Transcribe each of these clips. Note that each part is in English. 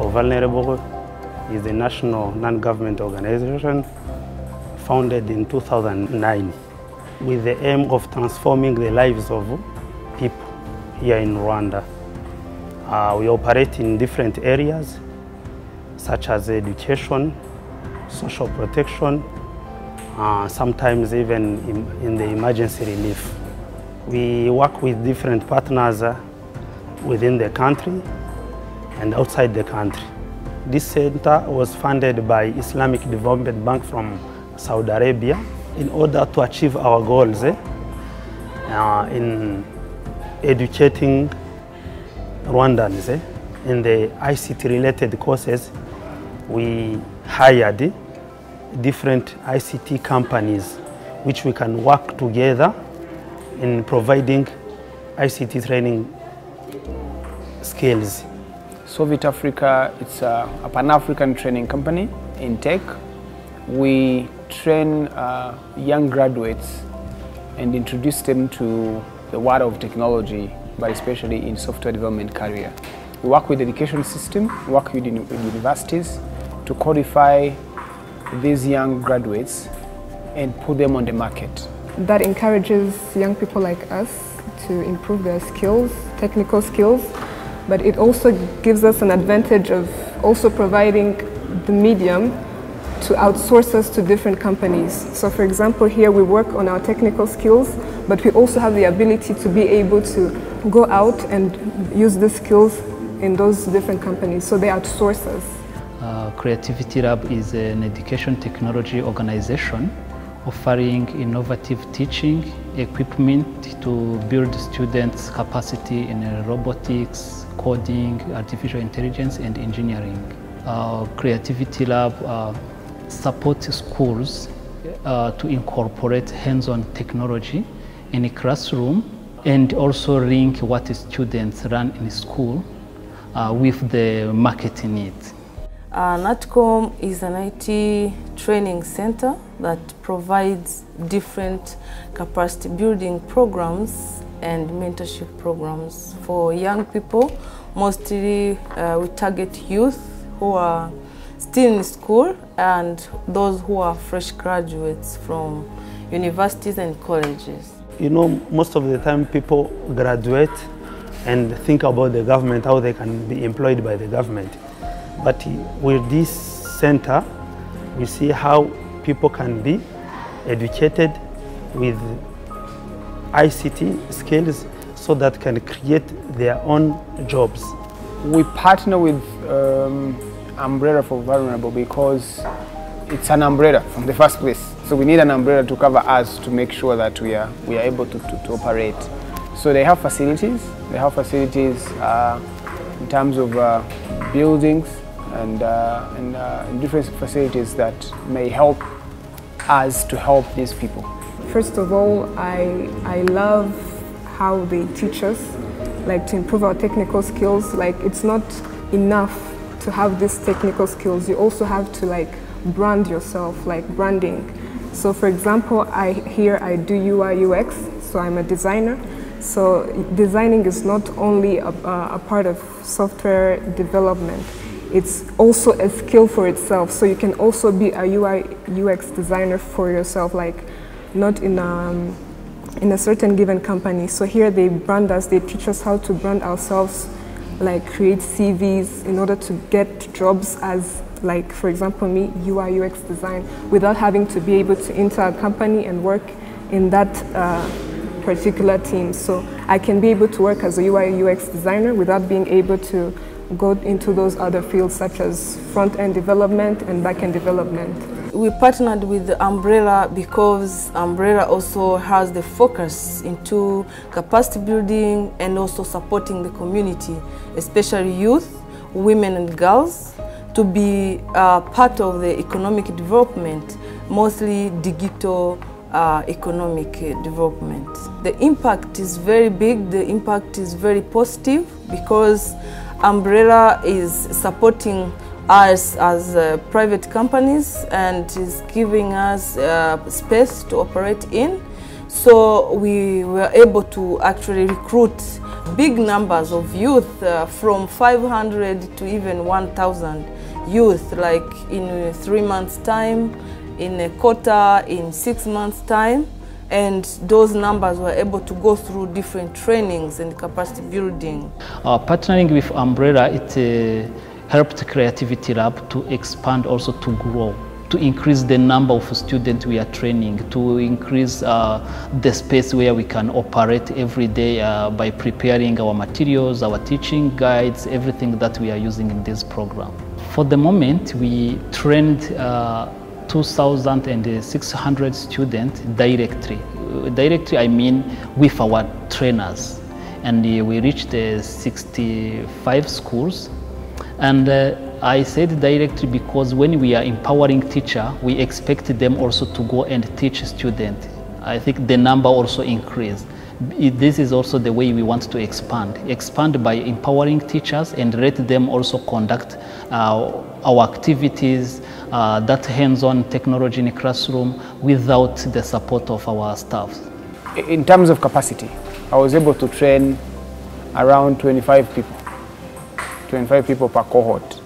for Vulnerable is a national non-government organization founded in 2009 with the aim of transforming the lives of people here in Rwanda. We operate in different areas such as education, social protection, sometimes even in the emergency relief. We work with different partners within the country and outside the country. This center was funded by Islamic Development Bank from Saudi Arabia in order to achieve our goals in educating Rwandans. In the ICT-related courses, we hired different ICT companies which we can work together in providing ICT training skills. Solvit Africa, it's a Pan-African training company in tech. We train young graduates and introduce them to the world of technology, but especially in software development career. We work with the education system, we work with universities to codify these young graduates and put them on the market. That encourages young people like us to improve their skills, technical skills, but it also gives us an advantage of also providing the medium to outsource us to different companies. So for example, here we work on our technical skills, but we also have the ability to be able to go out and use the skills in those different companies, so they outsource us. Creativity Lab is an education technology organization offering innovative teaching equipment to build students' capacity in robotics, coding, artificial intelligence, and engineering. Creativity Lab supports schools to incorporate hands-on technology in a classroom and also link what students learn in school with the market needs. NATCOM is an IT training center that provides different capacity building programs and mentorship programs for young people. Mostly we target youth who are still in school and those who are fresh graduates from universities and colleges. You know, most of the time people graduate and think about the government, how they can be employed by the government. But with this center, we see how people can be educated with ICT skills so that can create their own jobs. We partner with Umbrella for Vulnerable because it's an umbrella from the first place. So we need an umbrella to cover us to make sure that we are able to operate. So they have facilities. They have facilities in terms of buildings and different facilities that may help us to help these people. First of all, I love how they teach us, like to improve our technical skills. Like it's not enough to have these technical skills. You also have to like brand yourself, like branding. So for example, I do UI UX, so I'm a designer. So designing is not only a part of software development, it's also a skill for itself. So you can also be a UI UX designer for yourself, like not in a certain given company. So here they brand us, they teach us how to brand ourselves, like create CVs in order to get jobs as, like for example me, UI UX design, without having to be able to enter a company and work in that particular team. So I can be able to work as a UI UX designer without being able to go into those other fields such as front-end development and back-end development. We partnered with the Umbrella because Umbrella also has the focus into capacity building and also supporting the community, especially youth, women and girls, to be part of the economic development, mostly digital economic development. The impact is very big, the impact is very positive because Umbrella is supporting us as private companies and is giving us space to operate in. So we were able to actually recruit big numbers of youth, from 500 to even 1,000 youth, like in 3 months' time, in a quarter, in 6 months' time. And those numbers were able to go through different trainings and capacity building. Partnering with Umbrella, it helped Creativity Lab to expand, also to grow, to increase the number of students we are training, to increase the space where we can operate every day by preparing our materials, our teaching guides, everything that we are using in this program. For the moment, we trained 2,600 students directly. Directly, I mean with our trainers. And we reached 65 schools. And I said directly because when we are empowering teachers, we expect them also to go and teach students. I think the number also increased. This is also the way we want to expand by empowering teachers and let them also conduct our activities, that hands-on technology in the classroom without the support of our staff. In terms of capacity, I was able to train around 25 people per cohort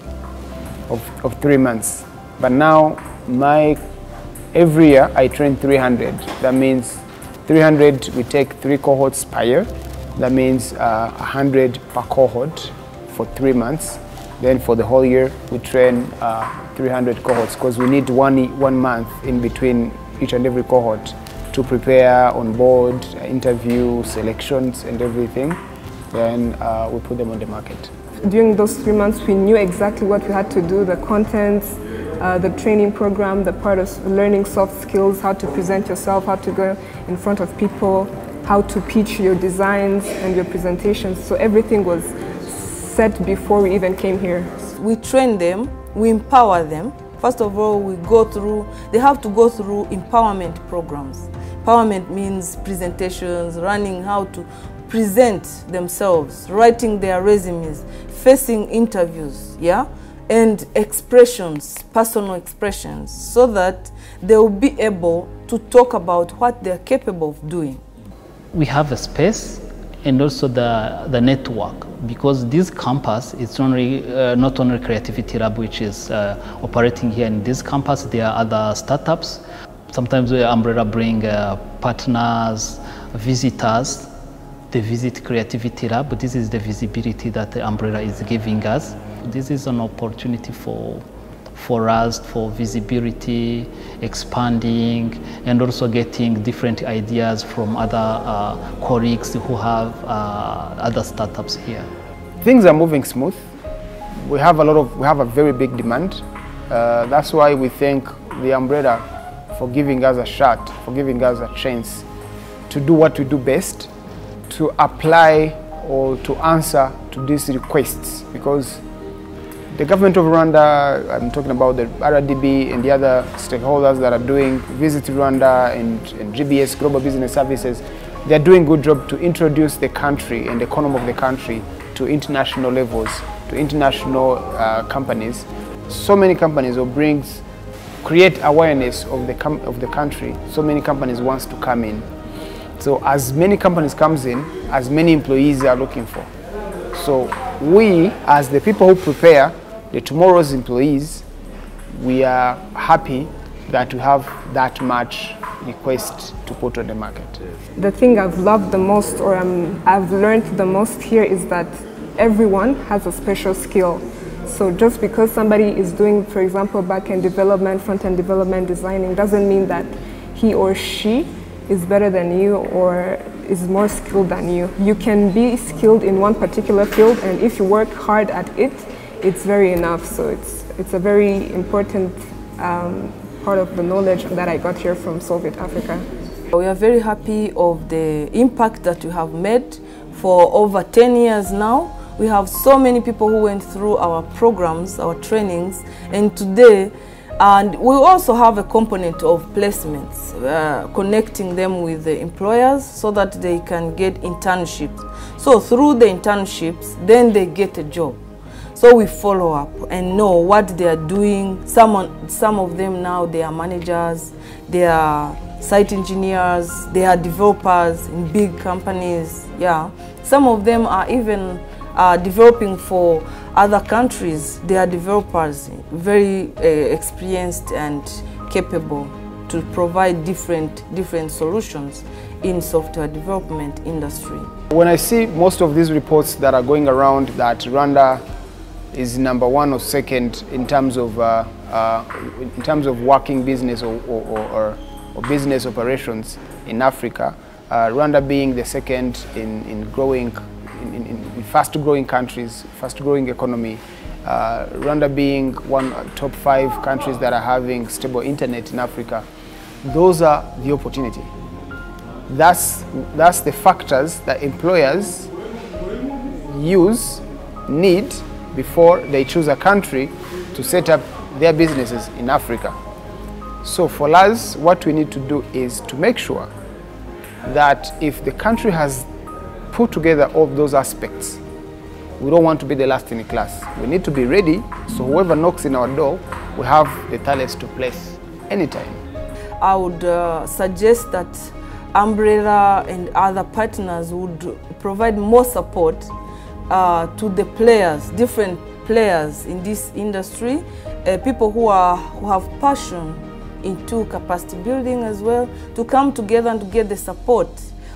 of 3 months. But now, every year I train 300. That means 300, we take 3 cohorts per year. That means 100 per cohort for 3 months. Then for the whole year, we train 300 cohorts because we need one month in between each and every cohort to prepare on board, interview, selections and everything. Then we put them on the market. During those 3 months, we knew exactly what we had to do, the contents, the training program, the part of learning soft skills, how to present yourself, how to go in front of people, how to pitch your designs and your presentations. So everything was set before we even came here. We train them, we empower them. First of all, they have to go through empowerment programs. Empowerment means presentations, learning how to present themselves, writing their resumes, facing interviews, yeah? And expressions, personal expressions, so that they will be able to talk about what they're capable of doing. We have a space and also the network, because this campus is not only Creativity Lab which is operating here in this campus. There are other startups. Sometimes Umbrella bring partners, visitors. They visit Creativity Lab. This is the visibility that the Umbrella is giving us. This is an opportunity for us, for visibility, expanding, and also getting different ideas from other colleagues who have other startups here. Things are moving smooth. We have a very big demand. That's why we thank the Umbrella for giving us a shot, for giving us a chance to do what we do best, to apply or to answer to these requests, because the government of Rwanda, I'm talking about the RDB and the other stakeholders that are doing Visit Rwanda and GBS, Global Business Services, they're doing a good job to introduce the country and the economy of the country to international levels, to international companies. So many companies will create awareness of the country. So many companies wants to come in. So as many companies comes in, as many employees are looking for. So we, as the people who prepare the tomorrow's employees, we are happy that we have that much request to put on the market. The thing I've loved the most, or I've learned the most here, is that everyone has a special skill. So just because somebody is doing, for example, back-end development, front-end development, designing, doesn't mean that he or she is better than you or is more skilled than you. You can be skilled in one particular field, and if you work hard at it, it's very enough. So it's a very important part of the knowledge that I got here from Solvit Africa. We are very happy of the impact that we have made for over 10 years now. We have so many people who went through our programs, our trainings, and today, and we also have a component of placements, connecting them with the employers so that they can get internships. So through the internships, then they get a job. So we follow up and know what they are doing. Some of them now, they are managers, they are site engineers, they are developers in big companies, yeah. Some of them are even developing for other countries. They are developers, very experienced and capable to provide different solutions in software development industry. When I see most of these reports that are going around that Rwanda is number 1 or 2nd in terms of working business or business operations in Africa, Rwanda being the 2nd in fast-growing countries, fast-growing economy, Rwanda being top 5 countries that are having stable internet in Africa, those are the opportunity. That's the factors that employers need before they choose a country to set up their businesses in Africa. So for us, what we need to do is to make sure that if the country has put together all those aspects, we don't want to be the last in the class. We need to be ready, so whoever knocks in our door, we have the talents to place anytime. I would suggest that Umbrella and other partners would provide more support to the players, different players in this industry, people who have passion into capacity building as well, to come together and to get the support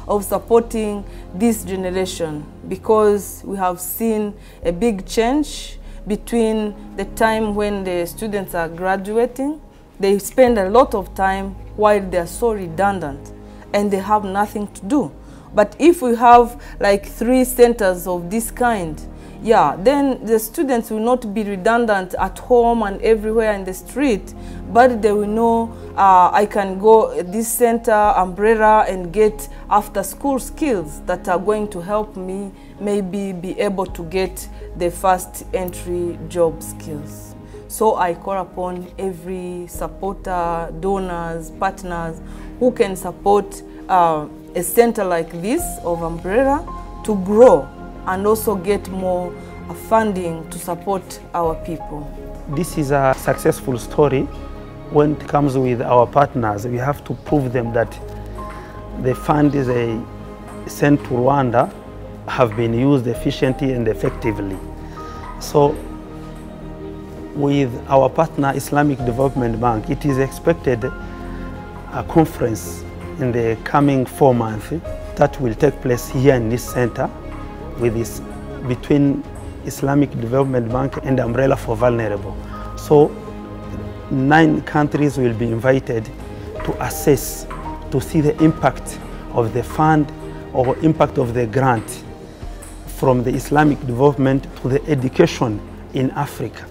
of supporting this generation, because we have seen a big change between the time when the students are graduating. They spend a lot of time while they are so redundant and they have nothing to do. But if we have like 3 centers of this kind, yeah, then the students will not be redundant at home and everywhere in the street, but they will know I can go this center, Umbrella, and get after school skills that are going to help me maybe be able to get the first entry job skills. So I call upon every supporter, donors, partners who can support a center like this of Umbrella to grow and also get more funding to support our people. This is a successful story. When it comes with our partners, we have to prove them that the funds sent to Rwanda have been used efficiently and effectively. So with our partner Islamic Development Bank, it is expected a conference in the coming 4 months that will take place here in this center between Islamic Development Bank and Umbrella for Vulnerable. So 9 countries will be invited to assess, to see the impact of the fund or impact of the grant from the Islamic development to the education in Africa.